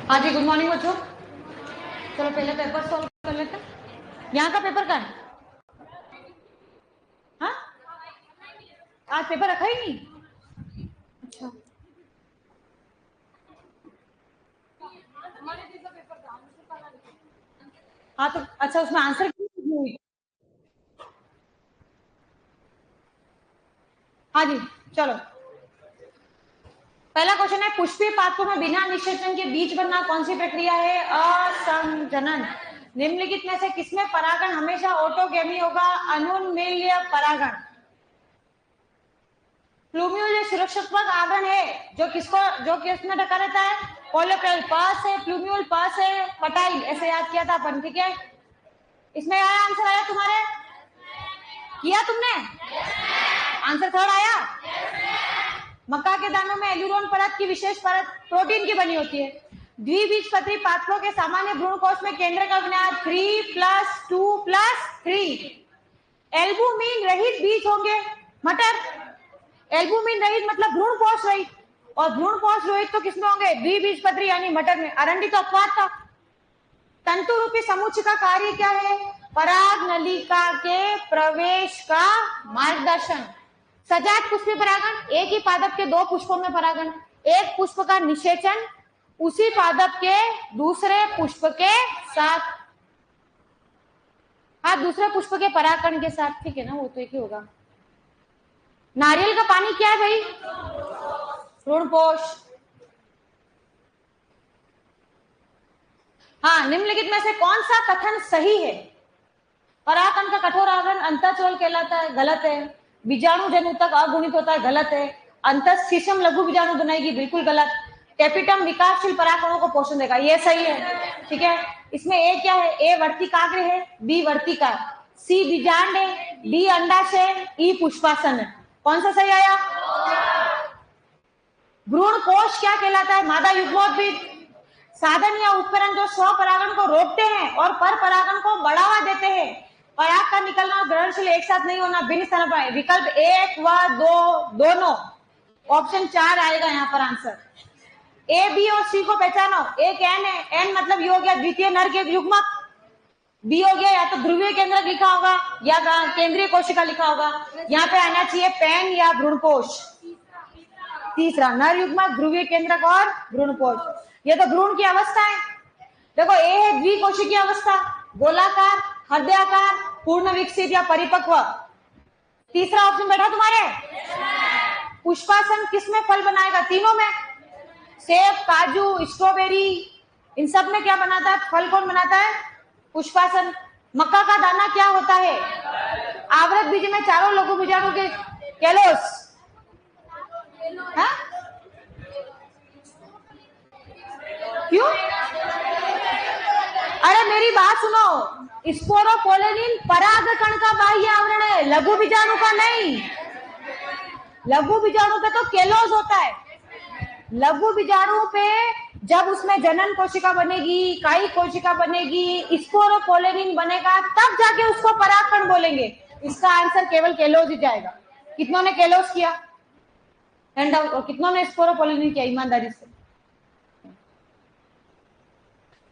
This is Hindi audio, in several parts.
हाँ जी, गुड मॉर्निंग बच्चों। चलो पहले पेपर सॉल्व कर लेते हैं। यहाँ का पेपर कहाँ है? हाँ, आज पेपर रखा ही नहीं। अच्छा, हाँ तो अच्छा, उसमें आंसर क्यों नहीं हुई? हाँ जी, चलो पहला क्वेश्चन है, पुष्पीय पात्रों में बिना निषेचन के बीज बनना कौन सी प्रक्रिया है? असंजनन। निम्नलिखित में से किसमें परागण हमेशा ऑटोगेमी होगा? अनुन्मील्य परागण। प्लूम्यूल एक सुरक्षात्मक आवरण है जो किसमें ढका रहता है? पॉलीपेल। पास है प्लूम्यूल, पास है पटाइल, ऐसे याद किया था अपन, ठीक है। इसमें आया आंसर, आया तुम्हारे? किया तुमने? आंसर थर्ड आया। मक्का के दानों में एल्यूरोन परत की विशेष परत प्रोटीन की बनी होती है। द्विबीजपत्री पात्रों के सामान्य भ्रूण कोश में केंद्र का विन्यास 3+2+3। एल्बुमिन रहित बीज होंगे मटर। एल्बुमिन रहित मतलब भ्रूण कोश रहित, और भ्रूण कोश रहित तो किसमें होंगे? द्विबीजपत्री यानी मटर में। अरंडी तो अपवाद था। तंतु रूपी समुच्चय का कार्य क्या है? पराग नलिका के प्रवेश का मार्गदर्शन। सजात पुष्पीय परागण, एक ही पादप के दो पुष्पों में परागण। एक पुष्प का निषेचन उसी पादप के दूसरे पुष्प के साथ, हाँ दूसरे पुष्प के परागण के साथ, ठीक है ना, वो तो एक ही होगा। नारियल का पानी क्या है भाई? भ्रूणपोष। हाँ, निम्नलिखित में से कौन सा कथन सही है? परागकण का कठोर आवरण अंतःचोल कहलाता है, गलत है। बीजाणु जन्म तक अगुणित होता है, गलत है। अंतःशिशम लघु बीजाणु बनाएगी, बिल्कुल गलत। टेपिटम विकासशील परागकणों को पोषण देगा, ये सही है, ठीक है। इसमें ए क्या है? ए वर्तिकाग्र है, बी वर्तिका, सी बीजांड है, डी अंडाशय, ई पुष्पासन है। कौन सा सही आया? भ्रूण कोश क्या कहलाता है? मादा युग्मोद्भिद। साधन या उपकरण जो स्वपरागण को रोकते हैं और पर परागण को बढ़ावा देते हैं। पराग का निकलना और ग्रहणशील एक साथ नहीं होना, भिन्न स्थान पर। विकल्प 1 व 2 दोनों, ऑप्शन 4 आएगा यहाँ पर आंसर। ए, बी और सी को पहचानो। एक एन है, एन मतलब ये हो गया द्वितीय नर के युग्मक। बी हो गया या तो ध्रुवीय केंद्रक लिखा होगा या केंद्रीय कोशिका लिखा होगा। यहाँ पे आना चाहिए पेन या भ्रूणकोश। तीसरा नर युग्मक, ध्रुवीय केंद्रक और भ्रूणकोश। ये तो भ्रूण की अवस्था है। देखो, ए है द्विकोशिकीय अवस्था, गोलाकार, हृदयाकार, पूर्ण विकसित या परिपक्व। तीसरा ऑप्शन बैठा तुम्हारे। पुष्पासन किसमें फल बनाएगा? तीनों में। सेब, काजू, स्ट्रॉबेरी, इन सब में क्या बनाता है? फल कौन बनाता है? पुष्पासन। मक्का का दाना क्या होता है? आवृत बीज में चारों लघु बीजाणु के केलोस। हाँ? क्यों? अरे मेरी बात सुनो, स्पोरोपोलेनिन परागकण का बाह्य आवरण है, लघु बीजाणु का नहीं। लघु बीजाणु पे तो केलोस होता है। लघु बीजाणु पे जब उसमें जनन कोशिका बनेगी, काई कोशिका बनेगी, स्पोरोपोलेनिन बनेगा, तब जाके उसको परागकण बोलेंगे। इसका आंसर केवल केलोस ही जाएगा। कितनों ने केलोस किया हैंड आउट, और कितनों ने स्पोरोपोलेनिन किया ईमानदारी से?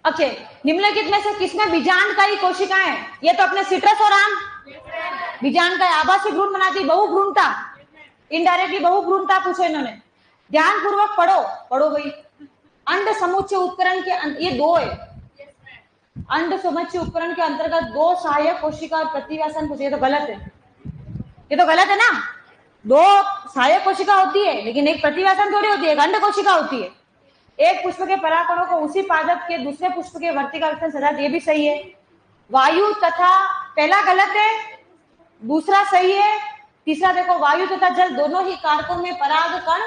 अच्छे, निम्नलिखित में से किसमें बीजांडकारी कोशिकाएं? ये तो अपने सिट्रस और आम। बीजांड का आभासी भ्रूण बनाती, बहुभ्रूणता, इनडायरेक्टली बहुभ्रूणता पूछो इन्होंने। ध्यान पूर्वक पढ़ो, पढ़ो भाई। अंड समुच्चय उपकरण के ये दो है। अंड समुच्चय उपकरण के अंतर्गत दो सहायक कोशिका और प्रतिव्यासन कोशिका। ये तो गलत है, ये तो गलत है ना। दो सहायक कोशिका होती है, लेकिन एक प्रतिव्यासन थोड़ी होती है, एक अंड कोशिका होती है। एक पुष्प के परागकणों को उसी पादप के दूसरे पुष्प के वर्तिका अवस्था सजा, ये भी सही है। वायु तथा, पहला गलत है, दूसरा सही है। तीसरा देखो, वायु तथा जल दोनों ही कारकों में परागकण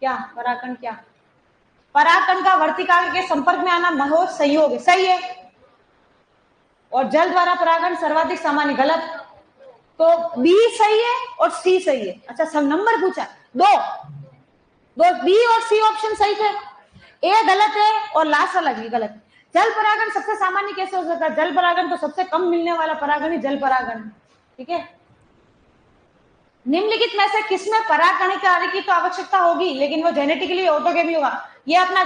क्या, परागकण क्या, परागकण का वर्तिकाग्र के संपर्क में आना महोज संयोग है, सही है। और जल द्वारा परागण सर्वाधिक सामान्य, गलत। तो बी सही है और सी सही है। अच्छा, सब नंबर पूछा, दो बी और सी ऑप्शन सही थे। ए गलत है और लास्ट वाला भी गलत है। जल परागण सबसे सामान्य कैसे हो सकता है? जल परागण तो सबसे कम मिलने वाला परागण ही जल परागण, ठीक है। निम्नलिखित में से किसमें परागकण कार्य की तो आवश्यकता होगी, लेकिन वो जेनेटिकली ऑटोगेमी होगा? ये अपना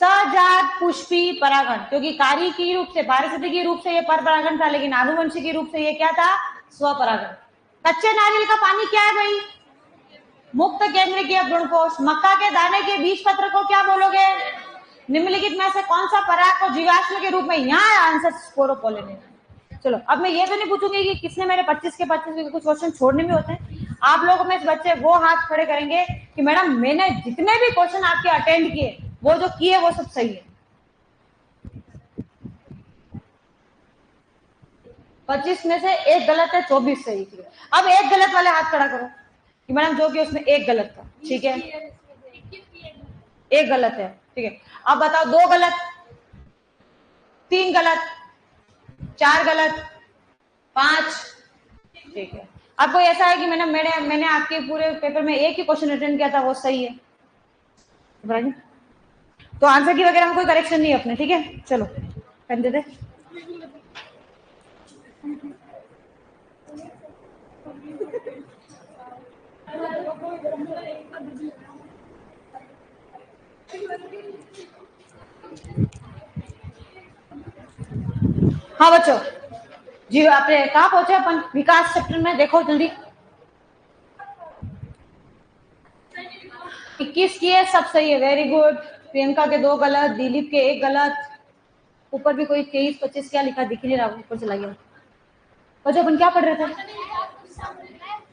सजात पुष्पी परागण, क्योंकि कार्यकी रूप से पारिस्थितिकी रूप से ये पर परागण था, लेकिन आनुवंशिकी रूप से ये क्या था? स्वपरागण। कच्चे नारियल का पानी क्या है भाई? मुक्त केंद्रीय भ्रूणकोश। मक्का के दाने के बीज पत्र को क्या बोलोगे? निम्नलिखित में से कौन सा पराग को जीवाश्म के रूप में? यहाँ आंसर स्पोरोपोलिन है। चलो अब मैं ये तो नहीं पूछूंगी कि किसने मेरे 25 के 25 कुछ क्वेश्चन छोड़ने में होते हैं। आप लोगों में बच्चे वो हाथ खड़े करेंगे कि मैडम मैंने जितने भी क्वेश्चन आपके अटेंड किए वो जो किए वो सब सही है। 25 में से एक गलत है, 24 सही है। अब एक गलत वाले हाथ खड़ा करो कि मैडम जो कि उसमें एक गलत था। ठीक है, एक गलत है। ठीक है, अब बताओ 2 गलत, 3 गलत, 4 गलत, 5। ठीक है, अब कोई ऐसा है कि मैंने आपके पूरे पेपर में एक ही क्वेश्चन अटेंड किया था वो सही है, तो आंसर की वगैरह में कोई करेक्शन नहीं है अपने। ठीक है, चलो पेन दे दे। हाँ बच्चों जी, आपने कहाँ पहुंचे अपन? विकास चैप्टर में देखो जल्दी। 21 की है, सब सही है, वेरी गुड। प्रियंका के 2 गलत, दिलीप के 1 गलत, ऊपर भी कोई 23 25 क्या लिखा दिख नहीं रहा, ऊपर चला गया। बच्चों अपन क्या पढ़ रहे थे?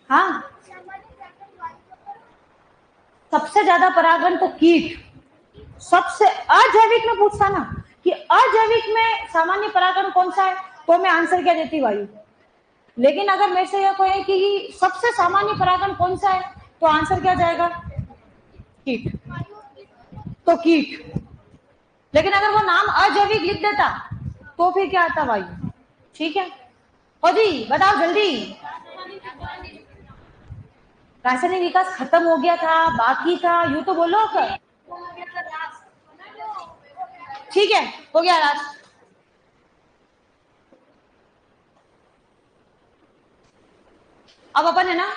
हाँ, सबसे ज्यादा परागण तो कीट, सबसे अजैविक में पूछता ना कि अजैविक में सामान्य परागण कौन सा है, तो मैं आंसर क्या देती? वायु। लेकिन अगर मेरे से यह कोई कि सबसे सामान्य परागण कौन सा है, तो आंसर क्या जाएगा? कीट, तो कीट। लेकिन अगर वो नाम अजैविक लिख देता तो फिर क्या आता? वायु। ठीक है, ओ जी बताओ जल्दी। रासायनिक विकास खत्म हो गया था, बाकी था, यूं तो बोलो। ठीक है, हो गया लास्ट। अब अपन है ना,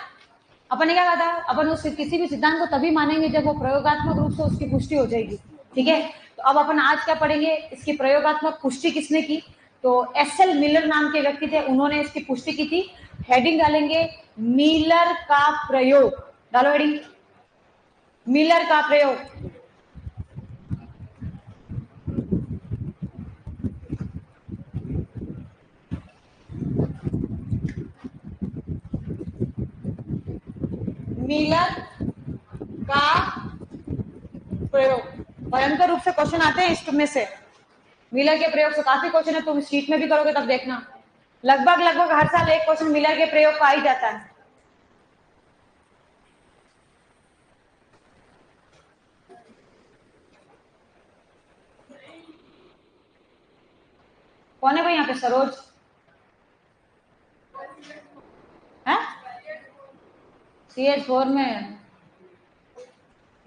अपन ने क्या कहा था? अपन उस किसी भी सिद्धांत को तभी मानेंगे जब वो प्रयोगात्मक रूप से उसकी पुष्टि हो जाएगी। ठीक है, तो अब अपन आज क्या पढ़ेंगे? इसकी प्रयोगात्मक पुष्टि किसने की? तो एस.एल. मिलर नाम के व्यक्ति थे, उन्होंने इसकी पुष्टि की थी। हेडिंग डालेंगे मिलर का प्रयोग, डालो हेडिंग मिलर का प्रयोग। मिलर का प्रयोग भयंकर रूप से क्वेश्चन आते हैं इसमें से। मिलर के प्रयोग से काफी क्वेश्चन है, तुम शीट में भी करोगे तब देखना, लगभग हर साल एक क्वेश्चन मिलर के प्रयोग का आ ही जाता है। कौन है भाई यहाँ पे? सरोज है? CS4 में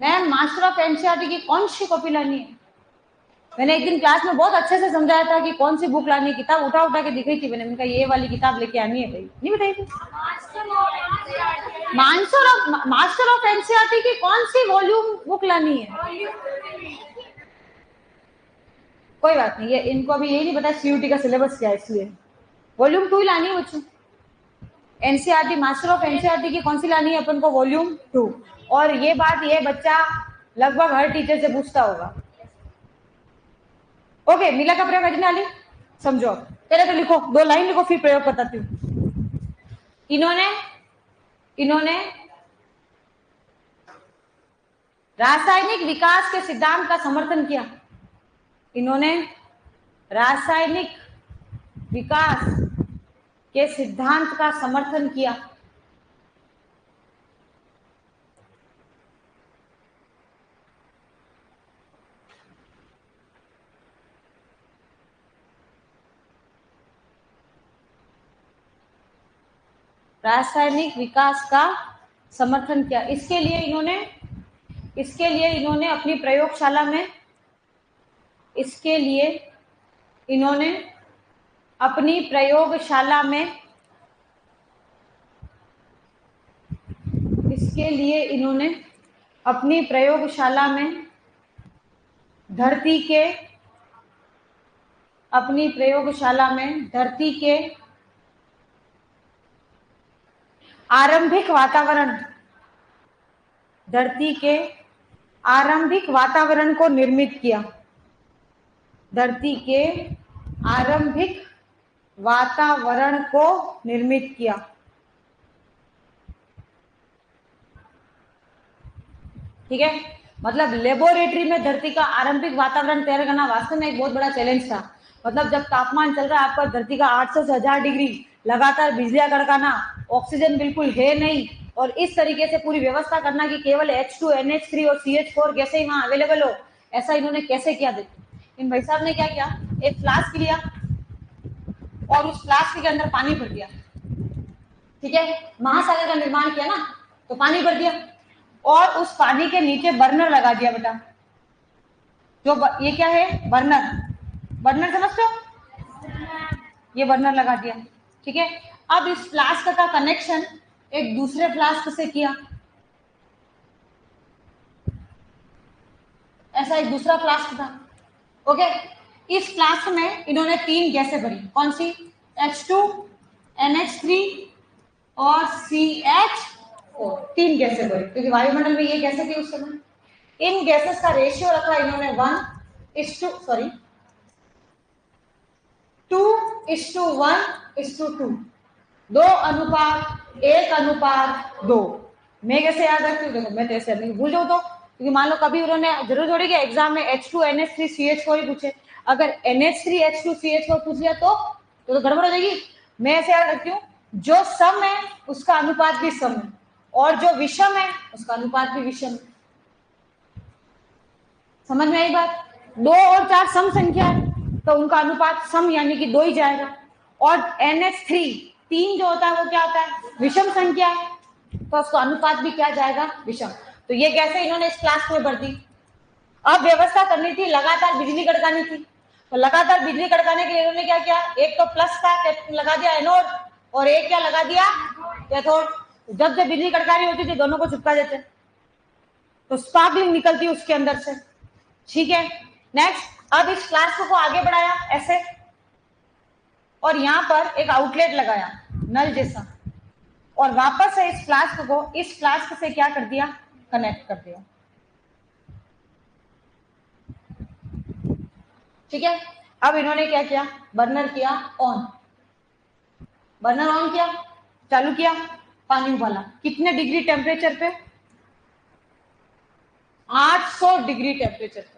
मैम मास्टर ऑफ एनसीईआरटी की कौन सी कॉपी लानी है? मैंने एक दिन क्लास में बहुत अच्छे से समझाया था कि कौन सी बुक लानी है, किताब उठा उठा के दिखाई थी, मैंने कहा ये वाली किताब लेके आनी है भाई, नहीं बताई थी? मास्टर ऑफ एनसीईआरटी की कौन सी वॉल्यूम बुक लानी है? कोई बात नहीं, ये इनको अभी यही नहीं पता सीयूटी का सिलेबस क्या है, इसलिए वॉल्यूम 2 ही लानी है बच्चों। एनसीईआरटी, मास्टर ऑफ एनसीईआरटी की कौन सी लानी है अपन को? वॉल्यूम 2। और ये बात ये बच्चा लगभग हर टीचर से पूछता होगा। ओके, मिला का प्रयोग करने वाली समझो। पहले तो लिखो, 2 लाइन लिखो, फिर प्रयोग बताती हूँ। इन्होंने रासायनिक विकास के सिद्धांत का समर्थन किया। इन्होंने रासायनिक विकास के सिद्धांत का समर्थन किया। रासायनिक विकास का समर्थन किया। इसके लिए इन्होंने अपनी प्रयोगशाला में इसके लिए इन्होंने अपनी प्रयोगशाला में इसके लिए इन्होंने अपनी प्रयोगशाला में धरती के, अपनी प्रयोगशाला में धरती के आरंभिक वातावरण, धरती के आरंभिक वातावरण को निर्मित किया, धरती के आरंभिक वातावरण को निर्मित किया। ठीक है, मतलब लेबोरेटरी में धरती का आरंभिक वातावरण तैयार करना वास्तव में एक बहुत बड़ा चैलेंज था। मतलब जब तापमान चल रहा है आपका धरती का 800 से 1000 डिग्री, लगातार बिजलियां कड़काना, ऑक्सीजन बिल्कुल है नहीं, और इस तरीके से पूरी व्यवस्था करना कि केवल H2, NH3 और CH4 गैसे ही वहां अवेलेबल हो, ऐसा इन्होंने कैसे किया? देखो इन भाई साहब ने क्या किया, एक फ्लास्क लिया और उस फ्लास्क के अंदर पानी भर दिया। ठीक है, महासागर का निर्माण किया ना, तो पानी भर दिया और उस पानी के नीचे बर्नर लगा दिया बेटा। जो ये क्या है, बर्नर, बर्नर समझते हो, ये बर्नर लगा दिया। ठीक है, अब इस फ्लास्क का कनेक्शन एक दूसरे फ्लास्क से किया, ऐसा एक दूसरा फ्लास्क था। ओके, इस फ्लास्क में इन्होंने 3 गैसें भरी, कौन सी? H2, NH3 और CH4, 3 गैसें भरी, क्योंकि वायुमंडल में ये गैसें थी उस समय। इन गैसेस का रेशियो रखा इन्होंने 2:1:2, 2:1:2। मैं कैसे याद रखती हूँ? देखो मैं तो ऐसे नहीं भूल जाऊँ तो, क्योंकि मान लो कभी उन्होंने जरूर जोड़ेगी एग्जाम में H2, NH3, CH4 ही पूछे, अगर NH3, H2, CH4 पूछ लिया तो गड़बड़ हो जाएगी। मैं ऐसे याद रखती हूँ, जो सम है उसका अनुपात भी सम है, और जो विषम है उसका अनुपात भी विषम है। समझ में आई बात? 2 और 4 सम संख्या है तो उनका अनुपात सम यानी कि 2 ही जाएगा, और NH3 3 जो होता है वो क्या होता है, विषम संख्या है, तो उसका अनुपात भी क्या जाएगा, विषम। तो ये कैसे इन्होंने इस क्लास में भर दी। अब व्यवस्था करनी थी, लगातार बिजली कड़कानी थी, तो लगातार बिजली कड़काने के लिए इन्होंने क्या किया, एक तो प्लस का लगा दिया एनोड, और एक क्या लगा दिया, कैथोड। जब जब बिजली कड़कानी होती थी दोनों को चिपका देते, तो स्पार्कलिंग निकलती उसके अंदर से। ठीक है, नेक्स्ट, अब इस फ्लास्क को आगे बढ़ाया ऐसे, और यहां पर एक आउटलेट लगाया नल जैसा, और वापस से इस फ्लास्क को इस फ्लास्क से क्या कर दिया, कनेक्ट कर दिया। ठीक है, अब इन्होंने क्या किया, बर्नर किया ऑन, बर्नर ऑन किया, चालू किया, पानी उबाला, कितने डिग्री टेम्परेचर पे, 800 डिग्री टेम्परेचर पे।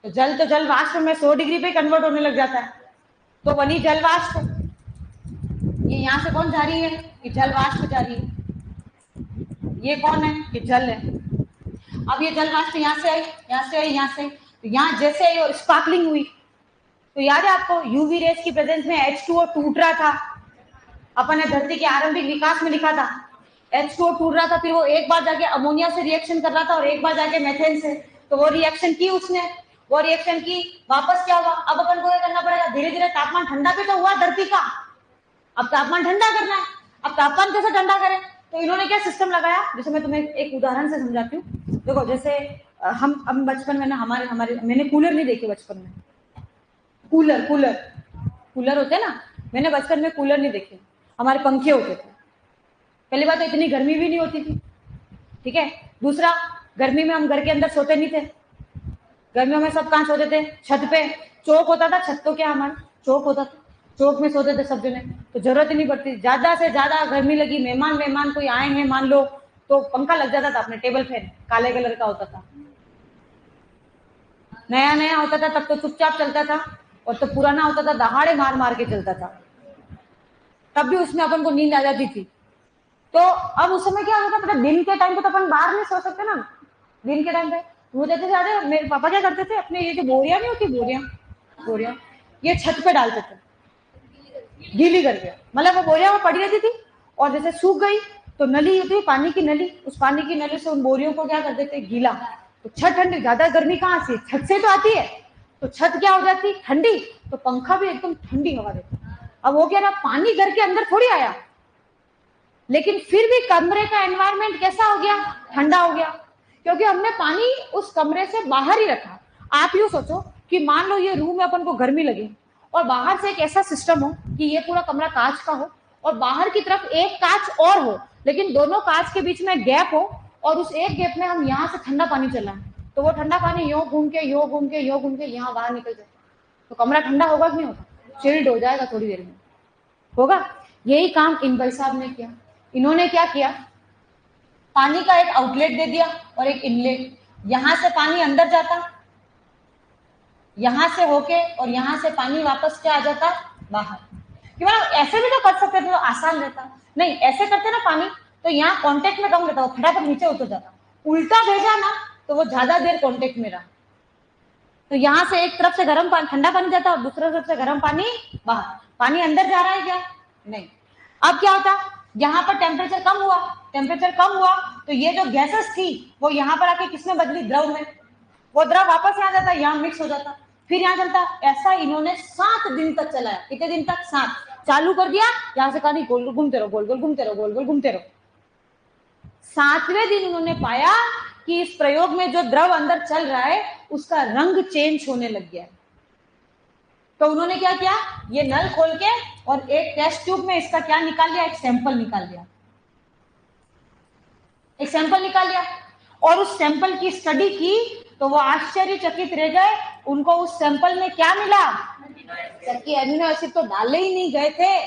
तो जल वाष्प में 100 डिग्री पे कन्वर्ट होने लग जाता है, तो बनी जल वाष्प। ये यहां से कौन जा रही है, ये जल वाष्प जा रही है, ये कौन है, ये जल है। अब ये जल वाष्प यहाँ से आई, यहाँ से आई, यहाँ से, तो यहाँ जैसे आई और स्पार्कलिंग हुई, तो याद है आपको यूवी रेस की प्रेजेंस में H2O टूट रहा था, अपन ने धरती के आरंभिक विकास में लिखा था H2O टूट रहा था, फिर वो एक बार जाके अमोनिया से रिएक्शन कर रहा था और एक बार जाके मेथेन से, तो वो रिएक्शन की उसने, वो रिएक्शन की, वापस क्या हुआ, अब अपन को क्या करना पड़ेगा, धीरे धीरे तापमान ठंडा भी तो हुआ धरती का, अब तापमान ठंडा करना है। अब तापमान कैसे ठंडा करें, तो इन्होंने क्या सिस्टम लगाया, जैसे मैं तुम्हें एक उदाहरण से समझाती हूँ। देखो जैसे हम बचपन में ना, हमारे मैंने कूलर नहीं देखे बचपन में, कूलर कूलर कूलर होते ना, मैंने बचपन में कूलर नहीं देखे, हमारे पंखे होते थे। पहली बात तो इतनी गर्मी भी नहीं होती थी, ठीक है। दूसरा, गर्मी में हम घर के अंदर सोते नहीं थे, गर्मियों में सब कहाँ सोते थे, छत पे, चौक होता था, छत तो क्या हमारा चौक होता था, चौक में सोते थे सब जने, तो जरूरत ही नहीं पड़ती, ज्यादा से ज्यादा गर्मी लगी, मेहमान कोई आए हैं मान लो, तो पंखा लग जाता था, अपने टेबल फैन काले कलर का होता था, नया नया होता था तब तो चुपचाप चलता था, और तो पुराना होता था दहाड़े मार मार के चलता था, तब भी उसमें अपन को नींद आ जाती थी। तो अब उस समय क्या होता था, दिन के टाइम पे तो अपन बाहर नहीं सो सकते ना, दिन के टाइम पे वो जैसे ज्यादा, मेरे पापा क्या करते थे, अपने ये जो बोरियां नहीं होती, बोरियां ये छत पे डालते थे, गीली करके, मतलब वो बोरियां वो पड़ी रहती थी, और जैसे सूख गई तो नली होती है पानी की नली, उस पानी की नली से उन बोरियों को क्या कर देते, गीला, तो छत ठंडी, ज्यादा गर्मी कहाँ से, छत से तो आती है, तो छत क्या हो जाती ठंडी, तो पंखा भी एकदम ठंडी हवा देता। अब वो क्या ना, पानी घर के अंदर थोड़ी आया, लेकिन फिर भी कमरे का एनवायरनमेंट कैसा हो गया, ठंडा हो गया, क्योंकि हमने पानी उस कमरे से बाहर ही रखा। आप यूं सोचो कि मान लो ये रूम में अपन को गर्मी लगे और बाहर से एक ऐसा सिस्टम हो कि ये पूरा कमरा कांच का हो और बाहर की तरफ एक कांच और हो, लेकिन दोनों कांच के बीच में गैप हो और उस एक गैप में हम यहाँ से ठंडा पानी चलाएं, तो वो ठंडा पानी यो घूम के यो घूम के यो घूम के यहाँ बाहर निकल जाए, तो कमरा ठंडा होगा कि नहीं होगा? चिल्ड हो जाएगा थोड़ी देर में, होगा। यही काम इन भाई साहब ने किया। इन्होंने क्या किया, पानी का एक आउटलेट दे दिया और एक इनलेट, यहां से पानी अंदर जाता, यहां से होके और यहां से पानी वापस क्या आ जाता, बाहर। कि मतलब ऐसे भी तो कर सकते थे तो आसान रहता, नहीं ऐसे करते ना पानी तो यहाँ कांटेक्ट में कम रहता, वो फटाफट नीचे उतर जाता। उल्टा भेजा ना तो वो ज्यादा देर कांटेक्ट में रहा, तो यहाँ से एक तरफ से गर्म पानी ठंडा पानी जाता और दूसरी तरफ से गर्म पानी बाहर। पानी अंदर जा रहा है क्या? नहीं। अब क्या होता, यहाँ पर टेम्परेचर कम हुआ, टेम्परेचर कम हुआ तो ये जो गैसेस थी वो यहाँ पर आके किसमें बदली, द्रव में। वो द्रव वापस यहाँ जाता, यहाँ मिक्स हो जाता, फिर यहाँ चलता। ऐसा इन्होंने 7 दिन तक चलाया। कितने दिन तक? 7। चालू कर दिया, यहाँ से कहा नहीं, गोल गोल घूमते रहो, गोल गोल घूमते रहो, गोल गोल घूमते रहो। 7वें दिन उन्होंने पाया कि इस प्रयोग में जो द्रव अंदर चल रहा है उसका रंग चेंज होने लग गया। तो उन्होंने क्या किया, ये नल खोल के और एक टेस्ट ट्यूब में इसका क्या निकाल लिया, एक सैंपल निकाल लिया, एक सैंपल निकाल लिया और उस सैंपल की स्टडी की तो वो आश्चर्यचकित रह गए। उनको उस सैंपल में क्या मिला, जबकि एमिनो एसिड तो डाले ही नहीं गए थे।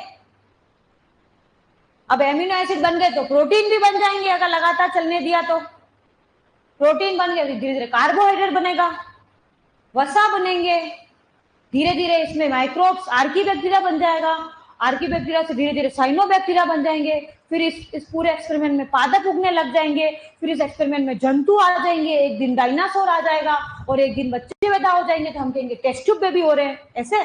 अब एमिनो एसिड बन गए तो प्रोटीन भी बन जाएंगे, अगर लगातार चलने दिया तो प्रोटीन बन गए, धीरे धीरे कार्बोहाइड्रेट बनेगा, वसा बनेंगे, धीरे धीरे इसमें माइक्रोब्स आर्की बैक्टीरिया बन जाएगा, आर्की बैक्टीरिया से धीरे धीरे साइनो बैक्टीरिया बन जाएंगे, फिर इस पूरे एक्सपेरिमेंट में पादप उगने लग जाएंगे, फिर इस एक्सपेरिमेंट में जंतु आ जाएंगे, एक दिन डायनासोर आ जाएगा और एक दिन बच्चे पैदा हो जाएंगे तो हम कहेंगे टेस्ट ट्यूब बेबी हो रहे हैं, ऐसे।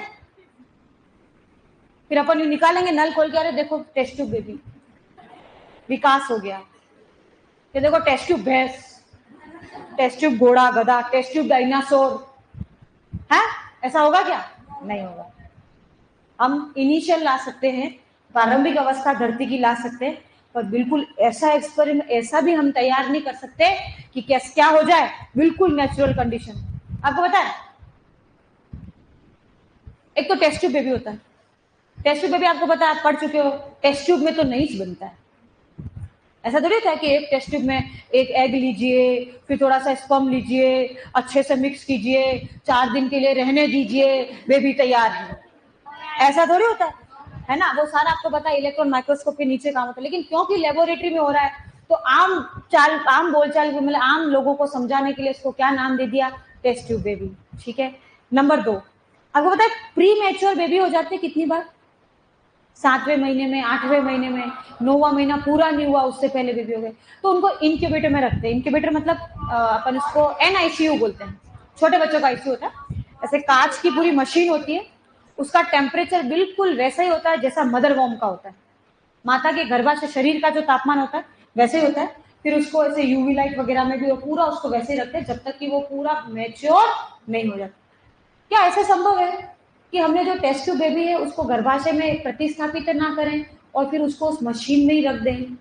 फिर अपन निकालेंगे नल खोल के, अरे देखो टेस्ट ट्यूब बेबी, विकास हो गया। ये देखो टेस्ट ट्यूब भैंस, टेस्ट ट्यूब घोड़ा गधा, टेस्ट ट्यूब डायनासोर, है ऐसा होगा क्या? नहीं होगा। हम इनिशियल ला सकते हैं, प्रारंभिक अवस्था धरती की ला सकते हैं, पर बिल्कुल ऐसा एक्सपेरिमेंट ऐसा भी हम तैयार नहीं कर सकते कि क्या हो जाए बिल्कुल नेचुरल कंडीशन। आपको पता है, एक तो टेस्ट ट्यूब बेबी होता है, टेस्ट ट्यूब बेबी आपको पता है, आप पढ़ चुके हो, टेस्ट ट्यूब में तो नहीं बनता है। ऐसा थोड़ी था कि एक टेस्ट ट्यूब में एक एग लीजिए, फिर थोड़ा सा स्पर्म लीजिए, अच्छे से मिक्स कीजिए, 4 दिन के लिए रहने दीजिए, बेबी तैयार है, ऐसा थोड़ी होता है ना। वो सारा आपको पता है, इलेक्ट्रॉन माइक्रोस्कोप के नीचे काम होता है, लेकिन क्योंकि लेबोरेटरी में हो रहा है तो आम बोलचाल मतलब आम लोगों को समझाने के लिए इसको क्या नाम दे दिया, टेस्ट ट्यूब बेबी। ठीक है। नंबर 2, आपको पता है प्री मैच्योर बेबी हो जाते कितनी बार, 7वें महीने में, 8वें महीने में, 9वां महीना पूरा नहीं हुआ उससे पहले बेबी हो गए, तो उनको इंक्यूबेटर में रखते हैं। इंक्यूबेटर मतलब अपन इसको NICU बोलते हैं, छोटे बच्चों का आईसीयू होता है। ऐसे कांच की पूरी मशीन होती है, उसका टेम्परेचर बिल्कुल वैसा ही होता है जैसा मदर वॉर्म का होता है, माता के गर्भाशय शरीर का जो तापमान होता है वैसे ही होता है। फिर उसको ऐसे यूवी लाइट वगैरह में भी वो पूरा उसको वैसे ही रखते हैं जब तक कि वो पूरा मैच्योर नहीं हो जाता। क्या ऐसा संभव है कि हमने जो टेस्ट ट्यूब बेबी है उसको गर्भाशय में प्रतिस्थापित ना करें और फिर उसको उस मशीन में ही रख दें?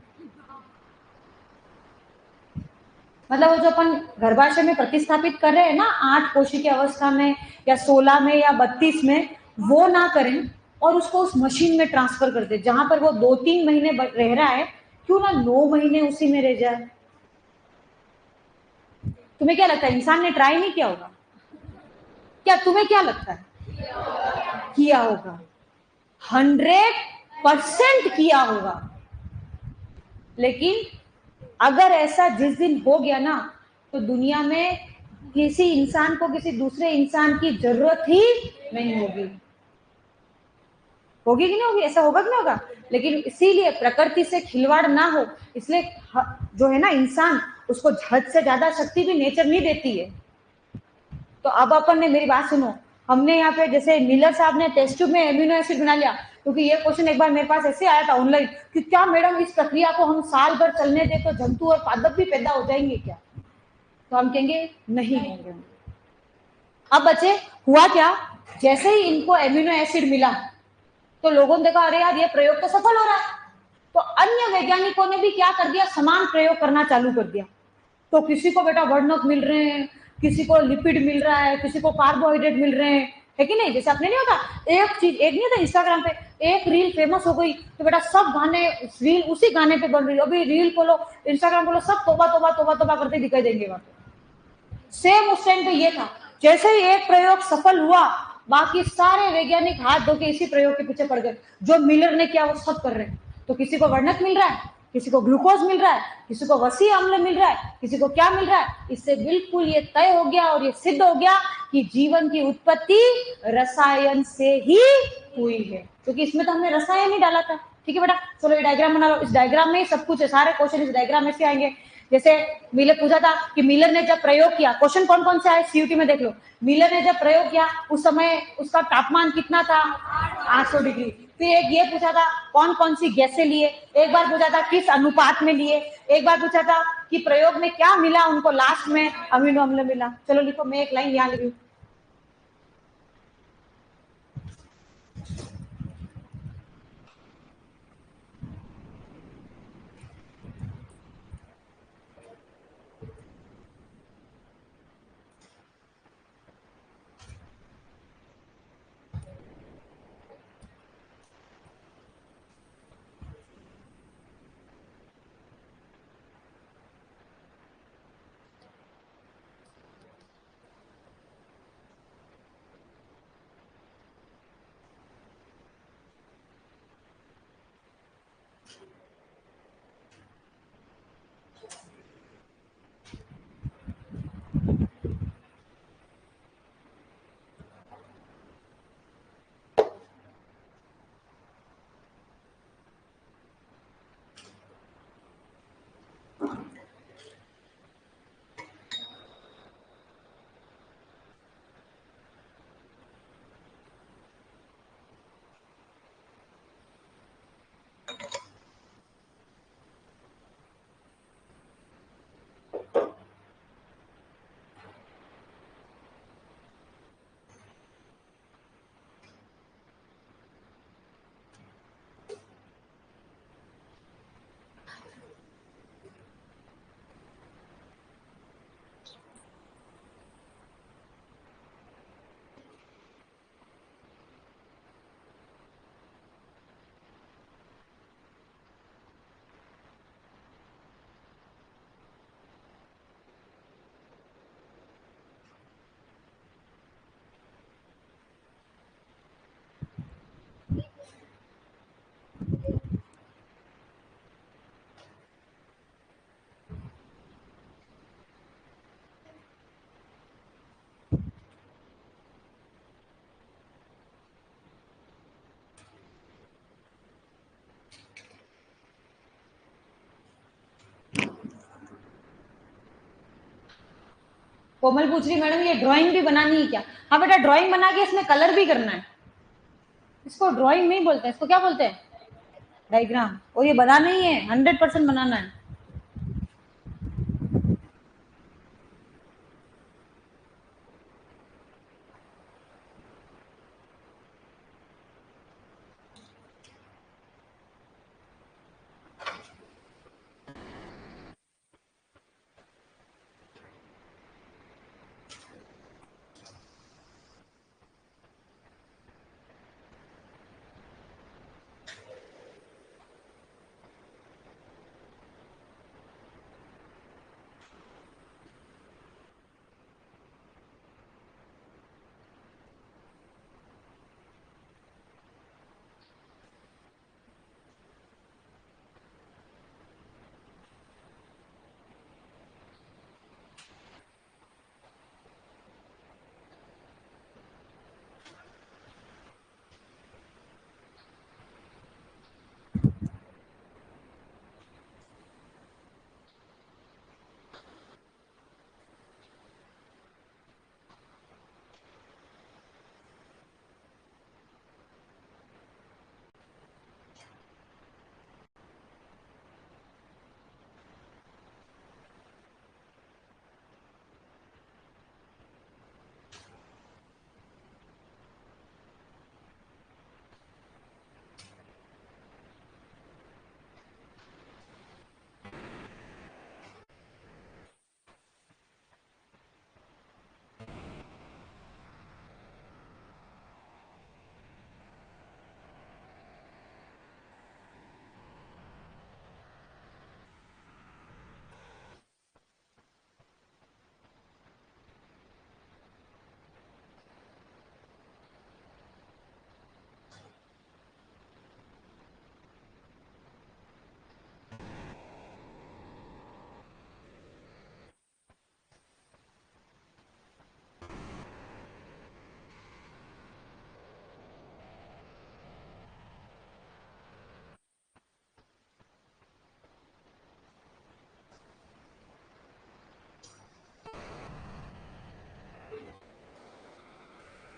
मतलब वो जो अपन गर्भाशय में प्रतिस्थापित कर रहे हैं ना 8 कोशिका की अवस्था में या 16 में या 32 में, वो ना करें और उसको उस मशीन में ट्रांसफर कर दे जहां पर वो 2-3 महीने रह रहा है, क्यों ना 9 महीने उसी में रह जाए। तुम्हें क्या लगता है, इंसान ने ट्राई नहीं किया होगा क्या? तुम्हें क्या लगता है? किया होगा, 100% किया होगा। लेकिन अगर ऐसा जिस दिन हो गया ना तो दुनिया में किसी इंसान को किसी दूसरे इंसान की जरूरत ही नहीं होगी। होगी कि नहीं होगी? ऐसा होगा कि नहीं होगा? लेकिन इसीलिए प्रकृति से खिलवाड़ ना हो, इसलिए जो है ना इंसान, उसको हद से ज्यादा शक्ति भी नेचर नहीं देती है। तो अब अपन ने, मेरी बात सुनो, हमने यहाँ पे जैसे मिलर साहब ने टेस्ट ट्यूब में एमिनो एसिड बना लिया, क्योंकि ये क्वेश्चन एक बार मेरे पास ऐसे आया था ऑनलाइन कि क्या मैडम इस प्रक्रिया को हम साल भर चलने दे तो जंतु और पादप भी पैदा हो जाएंगे क्या? तो हम कहेंगे नहीं होंगे। अब बच्चे, हुआ क्या, जैसे ही इनको एमिनो एसिड मिला तो लोगों ने देखा अरे यार ये प्रयोग तो सफल हो रहा है, तो अन्य वैज्ञानिकों ने भी क्या कर दिया, समान प्रयोग करना चालू कर दिया। तो किसी को बेटा वर्णक मिल रहे हैं, किसी को लिपिड मिल रहा है, किसी को कार्बोहाइड्रेट मिल रहे हैं, है कि नहीं? जैसे अपने नहीं होता एक चीज, एक नहीं होता इंस्टाग्राम पे एक रील फेमस हो गई तो बेटा सब गाने रील उसी गाने पे बन रही है, अभी रील खोलो इंस्टाग्राम खोलो सब तोबा तोबा तोबा तोबा करते दिखाई देंगे वहां पे। सेम उस टाइम पे ये था, जैसे ही एक प्रयोग सफल हुआ बाकी सारे वैज्ञानिक हाथ धो के इसी प्रयोग के पीछे पड़ गए, जो मिलर ने किया वो सब कर रहे हैं। तो किसी को वर्णक मिल रहा है, किसी को ग्लूकोज मिल रहा है, किसी को वसी अम्ल मिल रहा है, किसी को क्या मिल रहा है, इससे बिल्कुल ये तय हो गया और ये सिद्ध हो गया कि जीवन की उत्पत्ति रसायन से ही हुई है, क्योंकि इसमें तो हमने रसायन ही डाला था। ठीक है बेटा, चलो ये डायग्राम बना लो, इस डायग्राम में ही सब कुछ है, सारे क्वेश्चन इस डायग्राम में से आएंगे। जैसे मिलर पूछा था कि मिलर ने जब प्रयोग किया, क्वेश्चन कौन कौन से आए सीयूटी में देख लो, मिलर ने जब प्रयोग किया उस समय उसका तापमान कितना था, 800 डिग्री। फिर एक ये पूछा था कौन कौन सी गैसें लिए, एक बार पूछा था किस अनुपात में लिए, एक बार पूछा था कि प्रयोग में क्या मिला उनको, लास्ट में अमीनो अम्ल मिला। चलो लिखो, मैं एक लाइन यहाँ लिख रही हूँ। कोमल पूछ रही मैडम ये ड्राइंग भी बनानी है क्या? हाँ बेटा, ड्राइंग बना के इसमें कलर भी करना है। इसको ड्राइंग नहीं बोलते हैं, इसको क्या बोलते हैं, डायग्राम। और ये बनाना ही है, 100% बनाना है।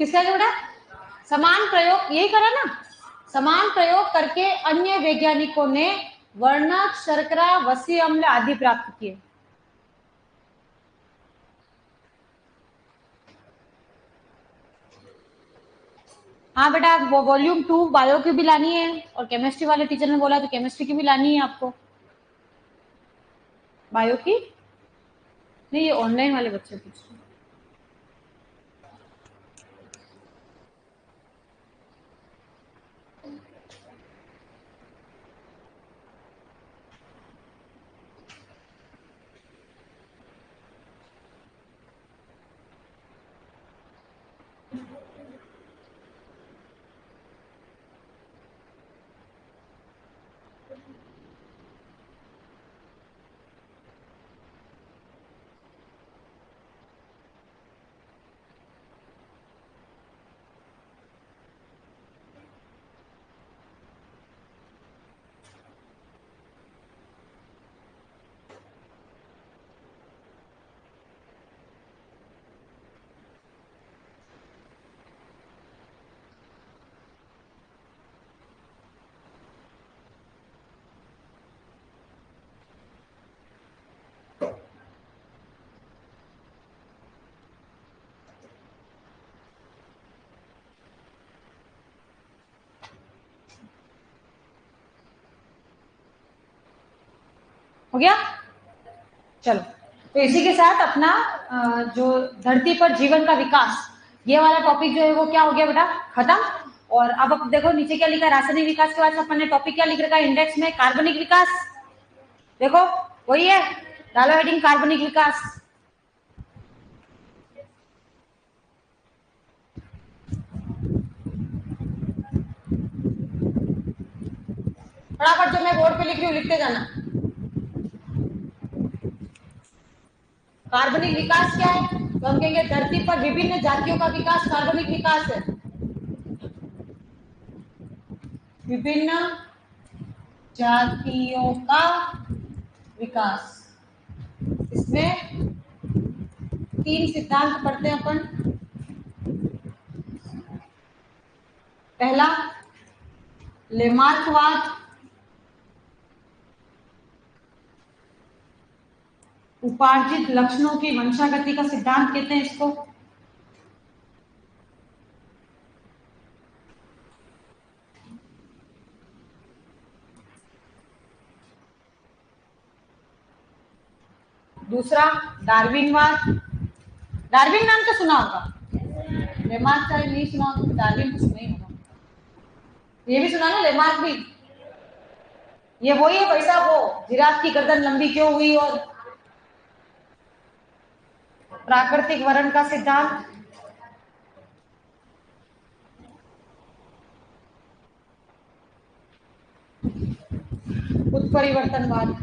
किसका क्या बेटा? समान प्रयोग, यही करा ना, समान प्रयोग करके अन्य वैज्ञानिकों ने वर्णक, शर्करा, वसी अम्ल आदि प्राप्त किए। हाँ बेटा, वो वॉल्यूम 2 बायो की भी लानी है, और केमिस्ट्री वाले टीचर ने बोला तो केमिस्ट्री की भी लानी है आपको। बायो की नहीं, ये ऑनलाइन वाले बच्चे पूछ रहे हैं। हो गया? चलो, तो इसी के साथ अपना जो धरती पर जीवन का विकास, ये वाला टॉपिक जो है वो क्या हो गया बेटा? खत्म। और अब देखो नीचे क्या लिखा है, रासायनिक विकास के बाद अपन ने टॉपिक क्या लिख रखा है इंडेक्स में? कार्बनिक विकास। देखो वही है, डालो हेडिंग कार्बनिक विकास। फटाफट जो मैं बोर्ड पे लिख रही हूँ लिखते जाना। कार्बनिक विकास क्या है? तो हम कहेंगे धरती पर विभिन्न जातियों का विकास कार्बनिक विकास है। विभिन्न जातियों का विकास, इसमें 3 सिद्धांत पढ़ते हैं अपन। पहला लेमार्कवाद, उपार्जित लक्षणों की वंशागति का सिद्धांत कहते हैं इसको। दूसरा डार्विनवाद, डार्विन नाम तो सुना होगा, लेमार्क का नहीं सुना होगा तो डार्विन तो सुना ही होगा। ये भी सुना ना लेमार्क भी, ये वही है भाई साहब, वो जिराफ की गर्दन लंबी क्यों हुई और प्राकृतिक वर्ण का सिद्धांत। उत्परिवर्तनवाद,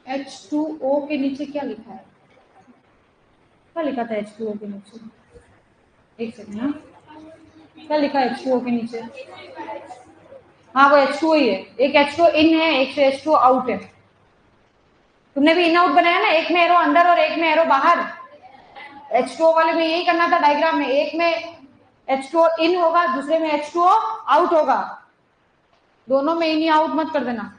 H2O के नीचे क्या लिखा है? क्या लिखा था H2O के नीचे? एक सेकंड ना, क्या लिखा है H2O के नीचे? हाँ वो H2O ही है, एक H2O इन है, एक H2O आउट है। तुमने भी इन आउट बनाया ना, एक में एरो अंदर और एक में एरो बाहर। H2O वाले में यही करना था डायग्राम में, एक में H2O इन होगा, दूसरे में H2O आउट होगा, दोनों में इन आउट मत कर देना।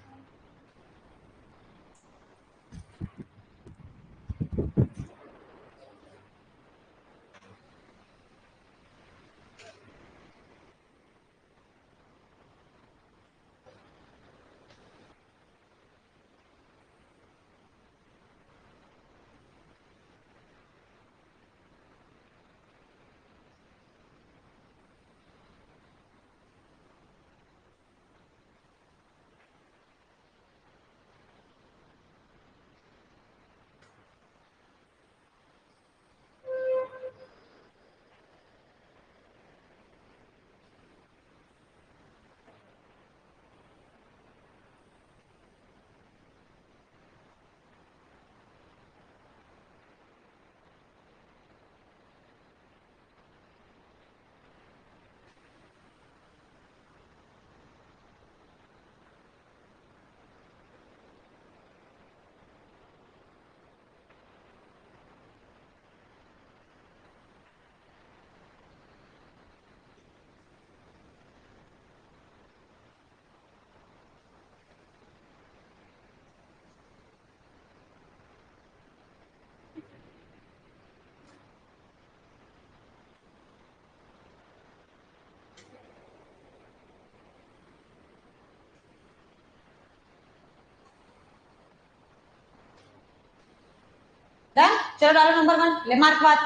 डन। चलो डालो नंबर 1 लेमार्कवाद,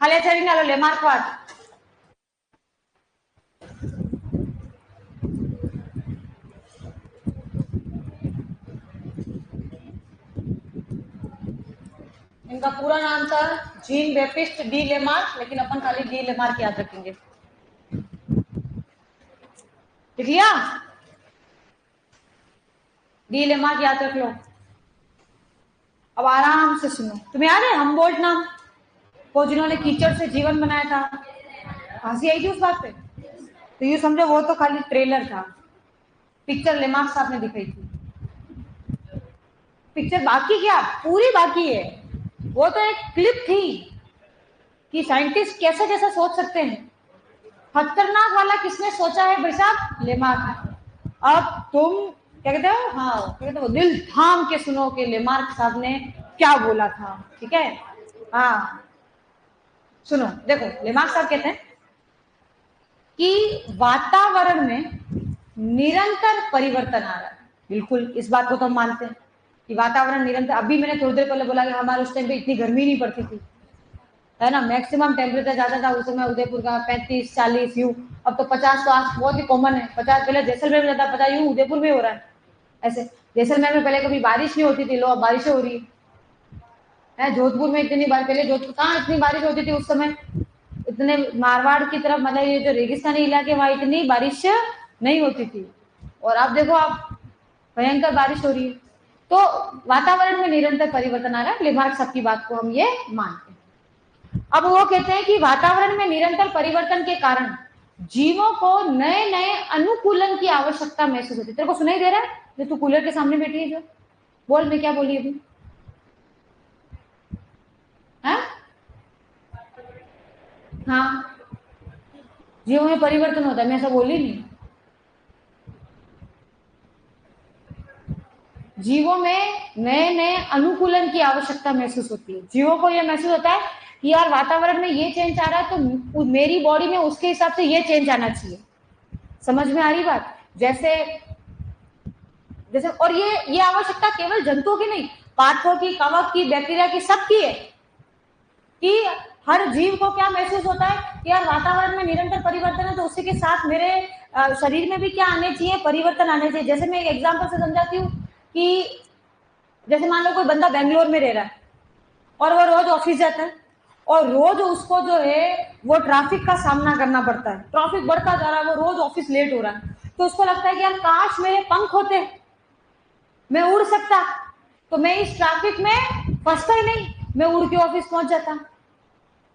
खाली अच्छा डालो लेमार्कवाद। इनका पूरा नाम था जीन बेप्टिस्ट डी लेमार्क, लेकिन अपन खाली डी लेमार्क याद रखेंगे। लिख लिया? डी लेमार्क याद रख लो। अब आराम से सुनो। तुम्हें याद है हमबोल्ट नाम, वो जिन्होंने कीचड़ से जीवन बनाया था? हंसी आई थी उस बात पे? तो ये समझो वो तो खाली ट्रेलर था, पिक्चर लेमार्क साहब ने दिखाई थी। पिक्चर बाकी क्या, पूरी बाकी है। वो तो एक क्लिप थी कि साइंटिस्ट कैसे कैसे सोच सकते हैं। खतरनाक वाला किसने सोचा है भाई साहब? लेमार्क। अब तुम क्या कहते हो? हाँ, क्या कहते हो, दिल थाम के सुनो कि लेमार्क साहब ने क्या बोला था। ठीक है, हाँ सुनो। देखो लेमार्क साहब कहते हैं कि वातावरण में निरंतर परिवर्तन आ रहा है। बिल्कुल, इस बात को तो हम मानते हैं कि वातावरण निरंतर। अभी मैंने थोड़ी देर पहले बोला कि हमारे उस टाइम पे इतनी गर्मी नहीं पड़ती थी, है ना। मैक्सिमम टेम्परेचर ज्यादा था उस समय उदयपुर का 35-40 यूं। अब तो 50 तो आज बहुत ही कॉमन है। 50 पहले जैसलमेर में ज्यादा, 50 यूं उदयपुर में हो रहा है। ऐसे जैसलमेर में पहले कभी बारिश नहीं होती थी, लो अब बारिशें हो रही है। जोधपुर में इतनी बार, पहले जोधपुर कहाँ इतनी बारिश होती थी उस समय? इतने मारवाड़ की तरफ, मतलब ये जो रेगिस्तानी इलाके, वहां इतनी बारिश नहीं होती थी। और अब देखो आप, भयंकर बारिश हो रही है। तो वातावरण में निरंतर परिवर्तन आ रहा है। लेमार्क साहब की बात को हम ये मानते हैं। अब वो कहते हैं कि वातावरण में निरंतर परिवर्तन के कारण जीवों को नए नए अनुकूलन की आवश्यकता महसूस होती है। तेरे को सुनाई दे रहा है जो तू कूलर के सामने बैठी है? जो बोल, मैं क्या बोली अभी? हाँ, जीवों में परिवर्तन होता है, मैं ऐसा बोली नहीं। जीवों में नए नए अनुकूलन की आवश्यकता महसूस होती है। जीवों को यह महसूस होता है कि यार वातावरण में ये चेंज आ रहा है, तो मेरी बॉडी में उसके हिसाब से ये चेंज आना चाहिए। समझ में आ रही बात? जैसे जैसे और ये आवश्यकता केवल जंतुओं की नहीं, पादपों की, कवक की, बैक्टीरिया की, सबकी है। कि हर जीव को क्या महसूस होता है कि यार वातावरण में निरंतर परिवर्तन है, तो उसी के साथ मेरे शरीर में भी क्या आने चाहिए? परिवर्तन आने चाहिए। जैसे मैं एक एग्जांपल से समझाती हूँ कि जैसे मान लो कोई बंदा बेंगलोर में रह रहा है और वो रोज ऑफिस जाता है, और रोज उसको जो है वो ट्रैफिक का सामना करना पड़ता है। ट्रैफिक बढ़ता जा रहा है, वो रोज ऑफिस लेट हो रहा है, तो उसको लगता है कि यार काश मेरे पंख होते, मैं उड़ सकता, तो मैं इस ट्रैफिक में फंसता ही नहीं, मैं उड़ के ऑफिस पहुंच जाता।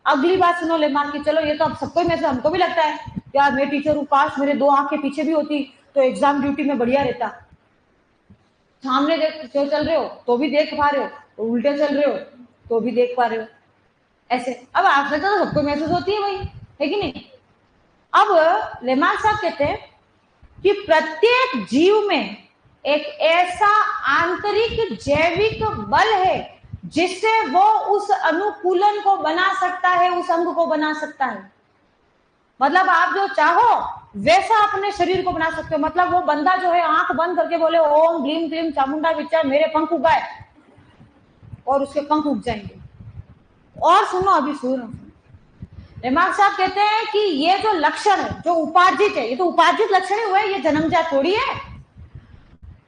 अगली बात सुनो लेमार्क की। चलो ये तो अब सबको ही, में से हमको भी लगता है यार मैं टीचर हूँ, काश मेरे 2 आंखें पीछे भी होती तो एग्जाम ड्यूटी में बढ़िया रहता। सामने देख जो चल रहे हो तो भी देख पा रहे हो, और उल्टे चल रहे हो तो भी देख पा रहे हो। ऐसे अब आपसे तो सबको महसूस होती है भाई, है कि नहीं? अब लेमार्क साहब कहते हैं कि प्रत्येक जीव में एक ऐसा आंतरिक जैविक बल है जिससे वो उस अनुकूलन को बना सकता है, उस अंग को बना सकता है। मतलब आप जो चाहो वैसा अपने शरीर को बना सकते हो। मतलब वो बंदा जो है आंख बंद करके बोले ओम ग्लीम क्लीम चामुंडा विचार, मेरे पंख उगाए, और उसके पंख उग जाएंगे। और सुनो, अभी सुनो, लेमार्क साहब कहते हैं कि ये जो लक्षण है, जो उपार्जित है, ये तो उपार्जित लक्षण ही हुए, ये जन्मजात थोड़ी है।